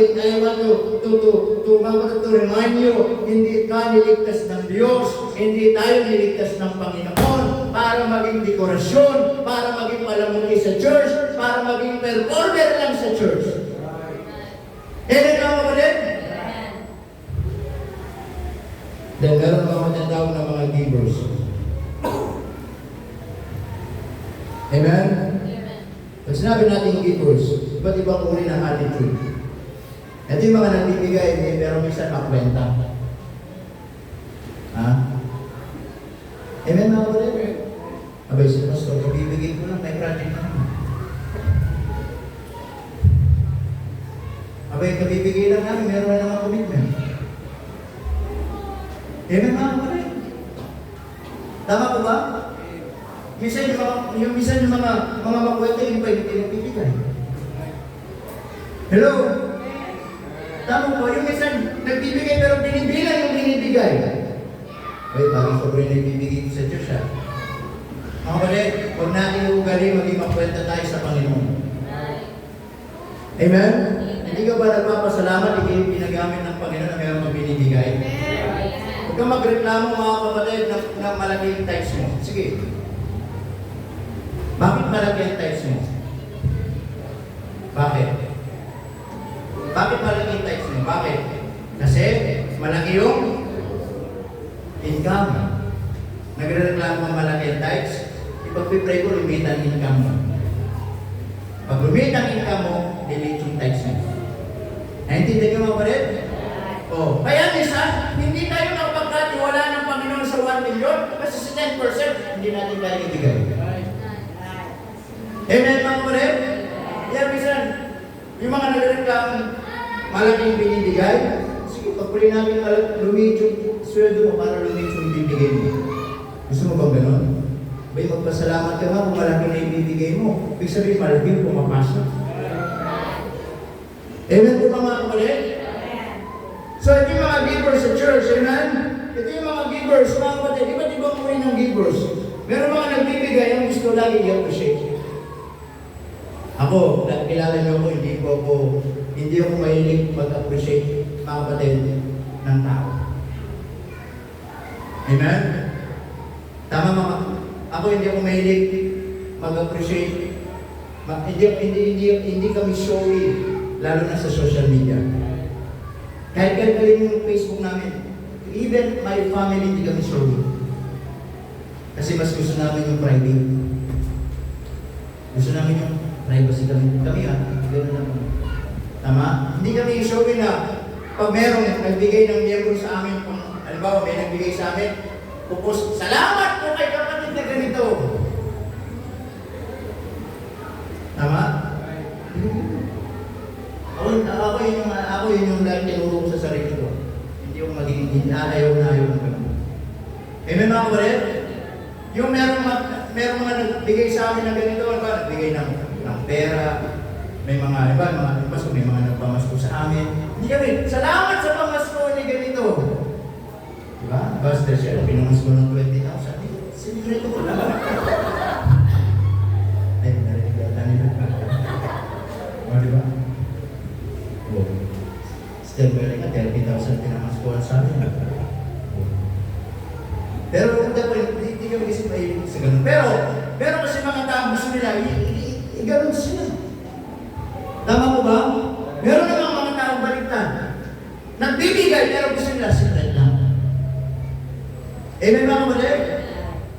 remind you, hindi ka niligtas ng Diyos, hindi tayo niligtas ng Panginoon para maging dekorasyon, para maging palamuti sa church, para maging performer lang sa church. Amen mga kapatid? Then meron mga matandawag ng mga givers. Amen? Pag sinabi natin givers, iba't ibang uri ng attitude. Ito yung mga nagbibigay, pero minsan makwenta. Amen mga kapatid? Abay si Pastor, ibibigay ko lang, may project na naman. Abay, kabibigay lang namin, meron na naman commitment. Amen mga kapatid? Tama po ba? Minsan yung mga makwenta, yung pa hindi nagpipigay. Hello? Tama po, yung minsan nagbibigay pero binibilang yung binibigay. Ay, parang sobrang nagbibigay ko sa Diyos ha. Mga kapatid, huwag natin ugali maging makwenta tayo sa Panginoon. Amen? Hindi ka ba nagpapasalamat yung pinagamit ng Panginoon na mayroong binibigay? Huwag kang magreklamo mga kapatid na malaki yung tithes mo. Sige. Bakit malaki ang tithes mo? Bakit? Bakit malaki yung tithes mo? Bakit? Kasi malaki yung income. Nagre-reklamo ng malaki ang tithes, ipag-pray ko, lumit ang income mo. Pag lumit ang income mo, delete yung tithes mo. Naintindihan niyo mga kapatid? Oh. Kaya minsan, hindi tayo nakapagkatiwala ng Panginoon sa 1 million kasi sa 10% hindi natin kaya ibigay. Amen mga kapatid? Kaya minsan, yung mga nagreklamo, malaking binibigay, sige, pag-pray namin lumit yung sweldo mo para lumit yung bibigay mo. Gusto mo bang gano'n? Bay, magpasalamat ka nga kung malaki na ibibigay mo. Ibig sabihin, malaki yung pumapasok. Amen po mga kapatid? So, ito yung mga givers sa church, amen? Ito yung mga givers, mga kapatid, iba't ibang uri ng givers. Meron mga nagbibigay, ang gusto lagi i-appreciate. Ako, kilala niyo ako, hindi ako mahilig mag-appreciate, mga kapatid, ng tao. Amen? Tama mga, ako hindi ako mahilig mag-appreciate, hindi kami showy, lalo na sa social media. Kahit galing yung Facebook namin, even my family, hindi kami showy. Kasi mas gusto namin yung private. Gusto namin yung privacy kami. Kami gano'n naman. Tama? Hindi kami showy na pag merong nagbigay ng miyembro sa amin, kung halimbawa may nagbigay sa amin, pupos, salamat po kay kapatid na ganito. Tama? Ako yun yung dahil tinuro ko sa sarili ko. Hindi yung magiging ayaw na ng ganun. Amen mga kapatid? Yung merong mga nagbigay sa amin na ganito, nagbigay ng pera, may mga nagpamasko sa amin. Hindi kami, salamat sa pamasko ni ganito. Diba? Basta siya, pinamasko ng 20,000. Sinigreto ko lang. Ay, narinig yata nila. O, diba? O, still very nga, 30,000 pinamaskohan sa amin. Pero hindi kami kasi mahilig sa ganun. Pero kasi mga tao gusto nila, ganun sila. Tama po ba? Meron namang mga taong baliktad. Nagbibigay, pero gusto nila secret lang. Amen mga kapatid?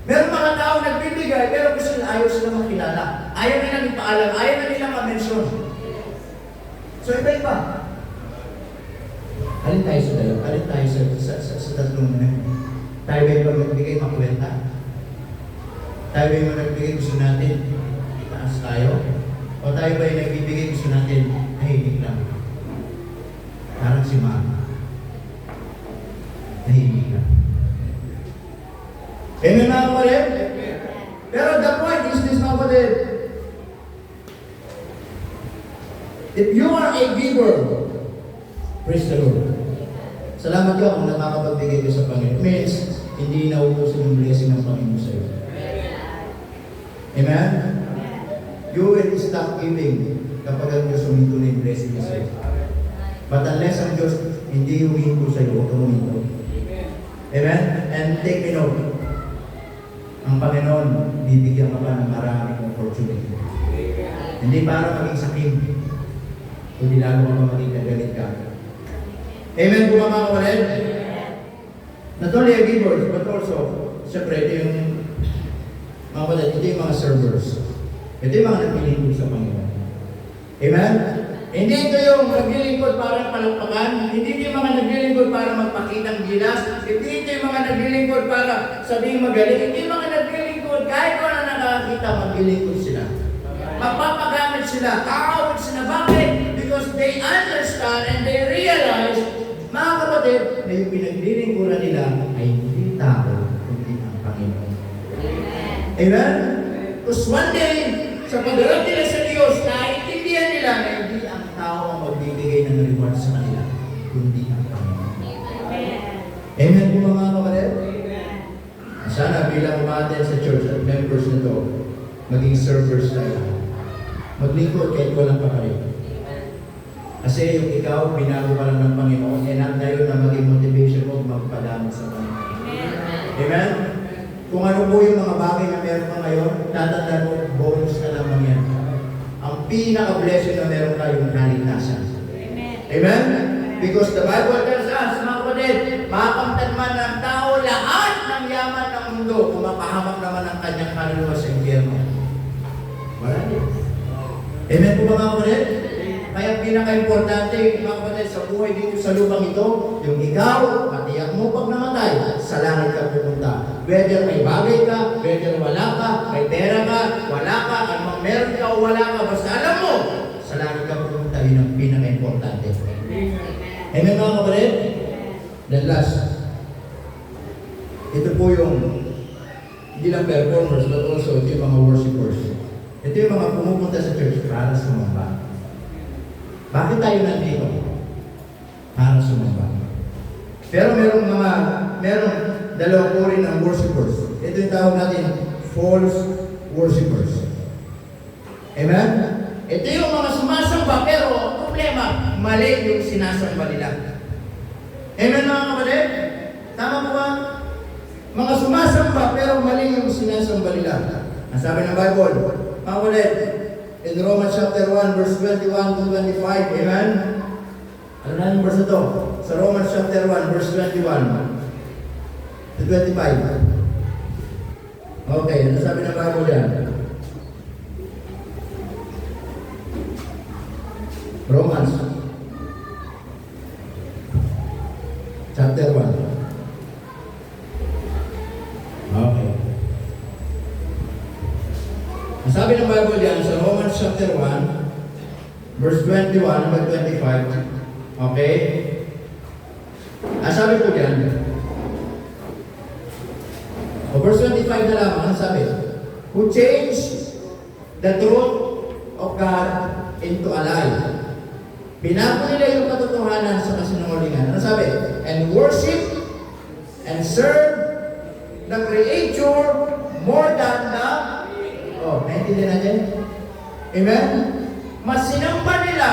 Meron mga taong nagbibigay, pero gusto nila ayaw sila makilala. Ayaw nila ipaalam, ayaw na nila ma-mention. So iba-iba. Alin tayo sa dalawa? Alin tayo sa tatlong na? Tayo ba magbigay makwenta? Tayo ba magbigay gusto natin? Itaas tayo? O tayo ba yung nagbibigay gusto natin? Nahihig lang. Parang si Mama. Nahihig lang. Amen mga kapatid? Pero the point is this mga kapatid. If you are a giver, praise the Lord. Salamat ka kung nakakapagbigay ka sa Panginoon. Means, hindi nauubusan yung blessing ng Panginoon sa iyo. Amen? You will stop giving kapag ang Diyos huminto na yung blessing niya sa iyo. But unless ang Diyos hindi huminto sa iyo, huwag huminto. Amen? And take me note. Ang Panginoon, bibigyan ka pa ng maraming opportunity. Hindi para maging sakim, kundi lalo ka maging kagalit ka. Amen po mga kapatid? Not only a giver, but also, siyempre, ito yung mga kapatid, ito yung mga servers. Ito yung mga naglilingkod sa Panginoon. Amen? Hindi ito yung naglilingkod para palakpakan. Hindi ito yung mga naglilingkod para magpakitang gilas. Hindi ito yung mga naglilingkod para sabihin magaling. Hindi yung mga naglilingkod kahit kung ano nakakita, maglilingkod sila. Magpapagamit sila. Aawit sila. Bakit? Because they understand and they realize, mga kapatid, na yung pinaglilingkuran nila ay hindi tao, kundi ang Panginoon. Amen? Because one day, sa pagharap nila sa Diyos, naiintindihan nila na hindi ang tao ang magbibigay ng reward sa kanila, kundi ang Panginoon. Amen po mga kapatid? Sana bilang umaten sa church at members nito, maging servers tayo. Maglingkod kahit walang pakalit. Kasi yung ikaw, binago ka lang ng Panginoon, and ang ngayon na maging motivation mo, magpadamit sa Panginoon. Amen? Kung ano po yung mga bagay na meron ka ngayon, tatandaan mo, bonus na naman yan. Ang pinaka-blessing na meron ka yung kaligtasan. Amen? Because the Bible tells us, mga kapatid, makamtan man ng tao lahat ng yaman ng mundo, kung mapahamak naman ang kanyang kaluluwa sa impyerno. Wala din. Amen po ba mga kapatid? Kaya pinaka-importante, mga kapatid, sa buhay dito sa lupang ito, yung ikaw, matiyak mo pag namatay, sa langit ka pupunta. Whether may bagay ka, whether wala ka, may pera ka, wala ka, anong meron ka o wala ka, basta alam mo, sa langit ka pupunta, yun ang pinaka-importante. Amen mga kapatid? Then last, ito po yung, hindi lang performers, but also ito yung mga worshipers. Ito yung mga pumupunta sa church para sumamba. Bakit tayo nandito? Para sumamba. Pero merong dalawang uri ng worshipers. Ito yung tawag natin, false worshipers. Amen? Ito yung mga sumasamba, pero problema, mali yung sinasamba nila. Amen mga kapatid? Tama po ba? Mga sumasamba, pero mali yung sinasamba nila. Ang sabi ng Bible, mga kapatid, in Romans chapter 1, verse 21 to 25, amen? Ano na yung verse ito? Sa Romans chapter 1, verse 21 to 25. Okay, ano sabi ng Bible yan? Romans chapter 1. Okay. Ang sabi ng Bible yan sa Romans chapter 1, verse 21 hanggang 25. Okay? Ang sabi po dyan, verse 25 na lamang, ang sabi, who changed the truth of God into a lie. Binago nila yung katotohanan sa kasinungalingan. Ano sabi? And worship and serve the Creator more than the... Oh, naintindihan natin? Amen? Mas sinamba nila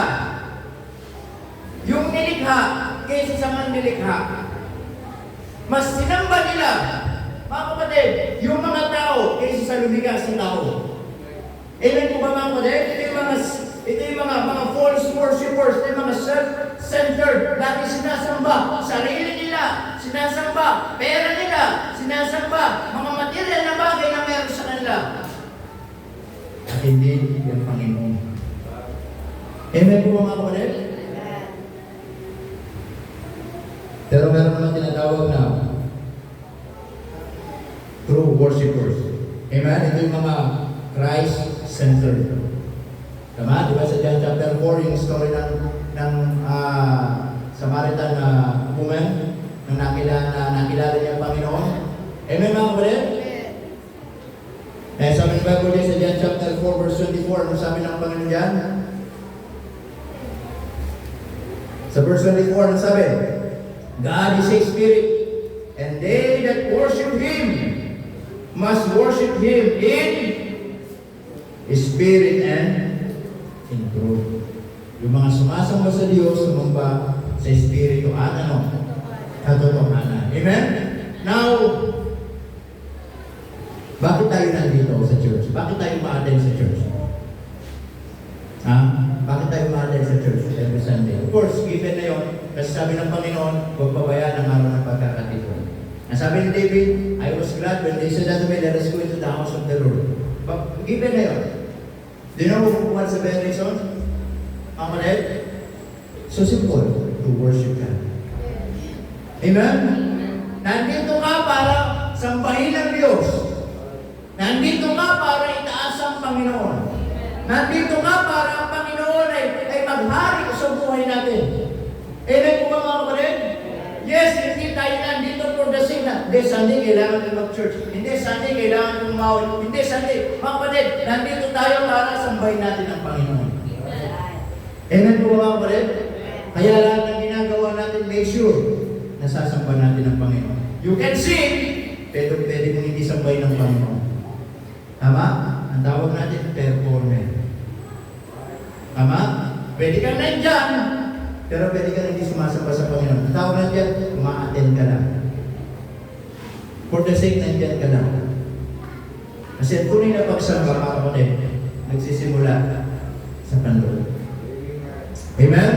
yung nilikha kaysa sa manlilikha. Mas sinamba nila, mga kapatid, yung mga tao kaysa sa lumikha sa tao. Amen po ba mga kapatid? Ito yung mga false worshipers, ito yung mga self-centered, lagi sinasamba sarili nila, sinasamba pera nila, sinasamba mga material na bagay na meron sa kanila. At hindi yung Panginoon. Amen po ba mga kapatid? Pero meron naman tinatawag na true worshipers. Amen? Ito yung mga Christ-centered. Tama? Di ba sa John chapter 4, yung story ng Samaritan na woman nang nakilala niya ang Panginoon? Amen mga kapatid? Eh, sabi ng Bible sa John chapter 4, verse 24, ano sabi ng Panginoon dyan? Sa verse 24, ano sabi? God is a spirit, and they that worship Him must worship Him in spirit and in truth. Yung mga sumasamba sa Diyos, sumamba sa Espiritu at katotohanan. Amen? Now, bakit tayo nandito sa church? Bakit tayo ma-attend sa church? Ha? Bakit tayo ma-attend sa church every Sunday? Of course, given na yun, kasi sabi ng Panginoon, huwag pabayaan ang araw ng pagkakatipon. Ang sabi ni David, I was glad when they said that to me, let us go into the house of the Lord. But given na yun, do you know what's the best reason? Amen? So simple, to worship God. Amen? Nandito ka para sambahin ang Diyos. Nandito ka para itaas ang Panginoon. Nandito ka para ang Panginoon ay maghari sa buhay natin. Amen po ba mga kapatid? Yes, hindi tayo nandito for the sake na, hindi Sunday kailangan ng mag-church. Hindi Sunday kailangan ng mawal. Hindi Sunday. Mga kapatid, nandito tayo para sambahin natin ang Panginoon. Amen po ba mga kapatid? Kaya lahat ng ginagawa natin, make sure nasasamba natin ang Panginoon. You can sing, pero pwede mong hindi sambahin ang Panginoon. Tama? Ang tawag natin, performer. Tama? Pwede kang nandyan, pero pwede ka hindi sumasamba sa Panginoon. Ang tawag natin, uma-attend ka lang. For the sake, nandyan ka lang. Kasi tunay na pagsamba, mga kapatid, nagsisimula sa kanloob. Amen?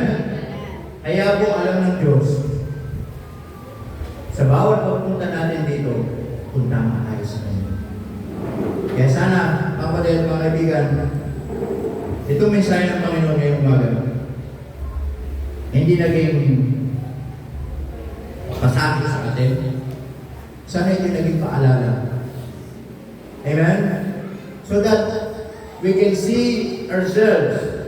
Kaya po alam ng Diyos, sa bawat pagpunta natin dito, kung tama tayo sa Kanya. Kaya sana, mga kapatid, mga kaibigan, itong mensahe ng Panginoon ngayong umaga, hindi naging pasakit sa atin. Sana ito naging paalala. Amen? So that we can see ourselves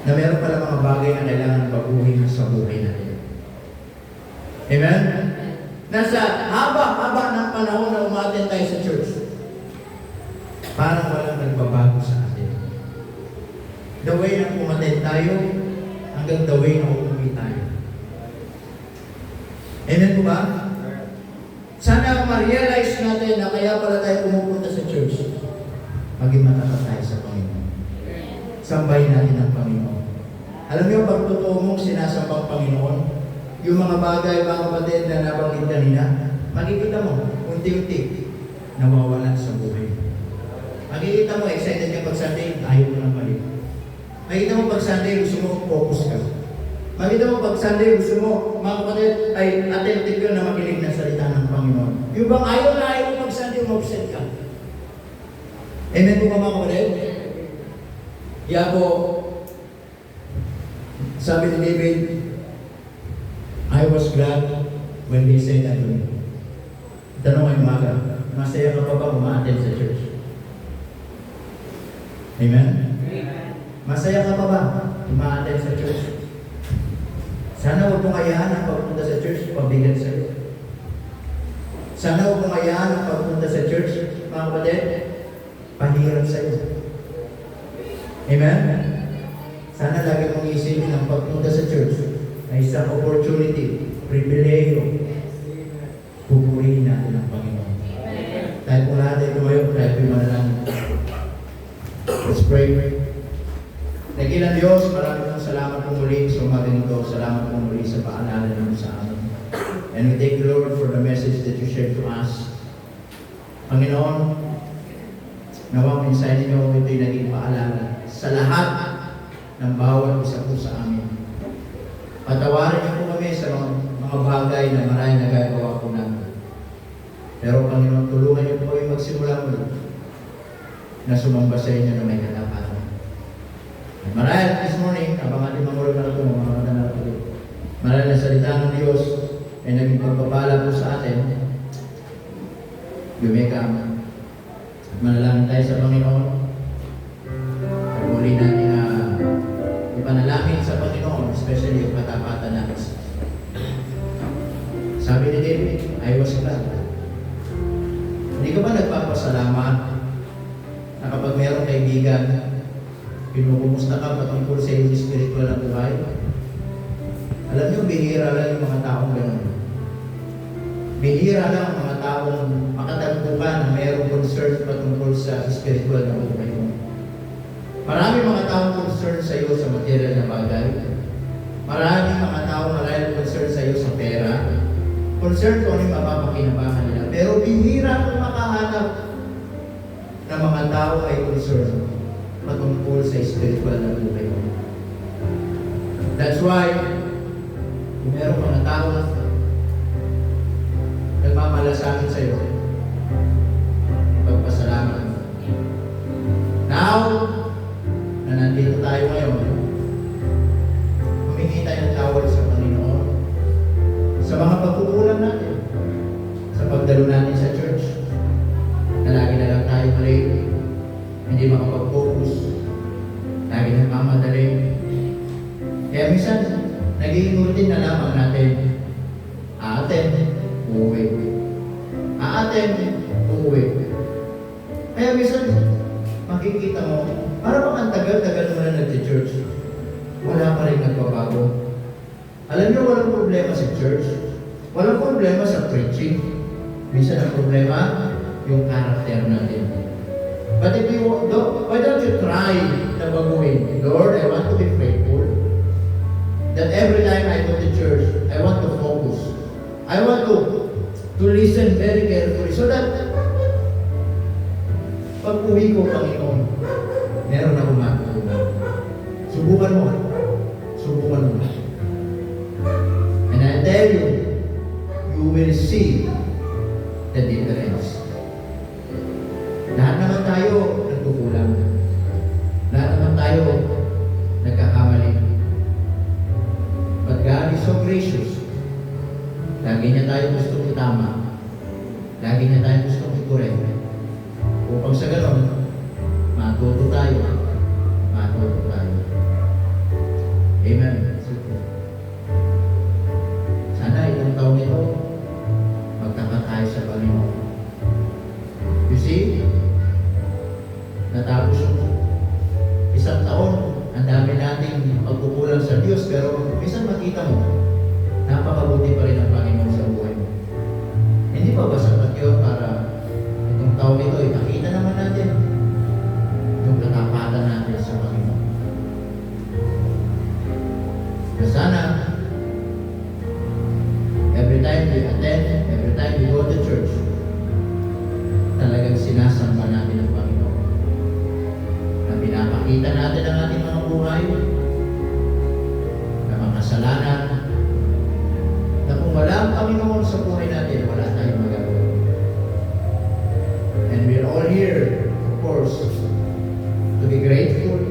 na meron pala mga bagay na kailangan baguhin sa buhay natin. Amen? Nasa haba-haba ng panahon na umaten tayo sa church, parang walang nagbabago sa atin. The way na umaten tayo, hanggang the way na umuwi tayo. Amen po ba? Sana ma-realize natin na kaya pala tayo pumupunta sa church. Maging matapat tayo sa Panginoon. Sambahin natin ang Panginoon. Alam niyo, pag totoo mong sinasambang Panginoon, yung mga bagay, mga kapatid na nabanggit kanina, makikita mo, unti-unti, nawawala sa buhay. Makikita mo, excited ka pag Sunday, ayaw mo nang balik. Makikita mo pag Sunday, gusto mo, focus ka. Makikita mo pag Sunday, gusto mo, mga kapatid, ay attentive ka na makinig ng salita ng Panginoon. Yung bang ayaw na ayaw mo pag Sunday, umabsent ka. Amen po ba mga kapatid? Kaya po, sabi ni David, I was glad when they said unto me. Tanong ay umaga, masaya ka pa ba umaattend sa church? Amen? Masaya ka pa ba umaattend sa church? Sana huwag mong ayahan ang pagpunta sa church, pabigat sa'yo. Sana huwag mong ayahan ang pagpunta sa church, mga kapatid, pahirap sa'yo. Amen? Sana lagi mong isipin ang pagpunta sa church ay isang opportunity, pribileyo. Pupurihin natin ang Panginoon. Dahil kung natin tumayo, dahil po manalangin. Let's pray. Nagilang Diyos, maraming salamat po muli sa umagang ito. Salamat po muli sa paalala naman sa amin. And we thank you, Lord, for the message that you shared to us. Panginoon, nawang mensahe ninyo ito'y naging paalala sa lahat ng bawat isa po sa amin. Patawarin niyo po kami sa mga bagay na maraming nagagawa po namin. Pero Panginoon, tulungan niyo po kami magsimula muli na sumamba sa inyo na may katapatan. Marahil this morning, abang ating mamulog na ito, mga na ito. Marahil na salita ng Diyos ay naging pagpapala po sa atin. Lumikam. Manalangin tayo sa Panginoon. At muli natin ipanalangin sa Panginoon, especially yung katapatan natin. Sabi ni David, I was glad. Hindi ka ba nagpapasalamat na kapag mayroong kaibigan, pinukumusta ka patungkol sa iyong spiritual na buhay? Alam niyo, bihira lang yung mga taong gano'n. Bihira lang ang mga taong makatagpo ka na mayroong concern patungkol sa spiritual na buhay mo. Marami mga taong concern sa iyo sa material na bagay. Marami mga taong malayang concern sa iyo sa pera. Concern kung ano yung mapapakinabangan nila. Pero bihira kung makahanap na mga tao ay concern patungkol sa spiritual na buhay mo. That's why, kung meron mga tao na nagmamalasakit sa iyo, pagpasalamat. Now, na nandito tayo ngayon, humingi tayo ng tawad sa Panginoon sa mga pagkukulang natin, sa pagdalo natin sa church, na lagi na lang tayo mali, hindi makapag-focus, lagi nagmamadali. Kaya minsan, nagiging routine na lamang natin, aaten, uuwi. Aaten, uuwi. Kaya minsan, makikita mo, para bang ang tagal-tagal mo na nag-church, wala pa rin nagbabago. Alam niyo, walang problema sa church. Walang problema sa preaching. Minsan ang problema, yung character natin. But if you don't, why don't you try na baguhin? Lord, I want to be faithful. That every time I go to church, I want to focus. I want to listen very carefully so that pag uwi ko, Panginoon, meron akong matutunan. Subukan mo. Subukan mo. And I tell you, you will see the difference. Lahat naman tayo nagkukulang. Lahat naman tayo nagkakamali. But God is so gracious. Lagi niya tayo gustong itama. Lagi niya tayo gustong i-correct. Upang sa ganon, matuto tayo. Matuto tayo. Amen. Sana itong taon ito, magtapat tayo sa Panginoon. You see, natapos yung isang taon, ang dami nating pagkukulang sa Diyos, pero minsan makita mo, napakabuti pa rin ang Panginoon sa time we attend, every time we go to church, talagang sinasamba natin ang Panginoon. Na pinapakita natin ang ating mga buhay, na makasalanan, na kung wala ang Panginoon sa buhay natin, wala tayong magagawa. And we're all here, of course, to be grateful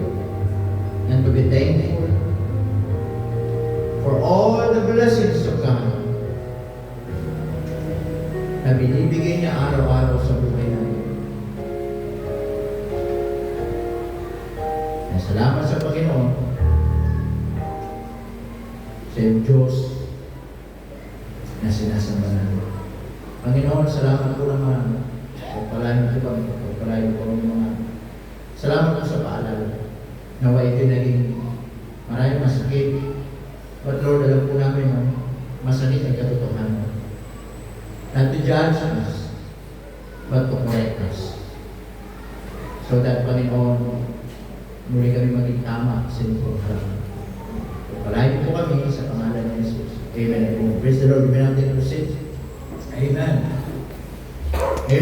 and to be thankful for all the blessings of God na binibigay niya araw-araw sa buhay natin. And salamat sa Panginoon, sa Diyos na sinasamba natin. Panginoon, salamat po naman. Pagpalain ko kami, pagpalain ko kami mga. Salamat po sa paalala. Nawa ito naging maraming masakit. But Lord, alam po namin na masakit ang katotohanan. Not to judge us, but to correct us. So that, Panginoon, muli kami maging tama sa inyong program. Pagpalain po kami sa pangalan ni Jesus. Amen. Praise the Lord. Amen. Amen.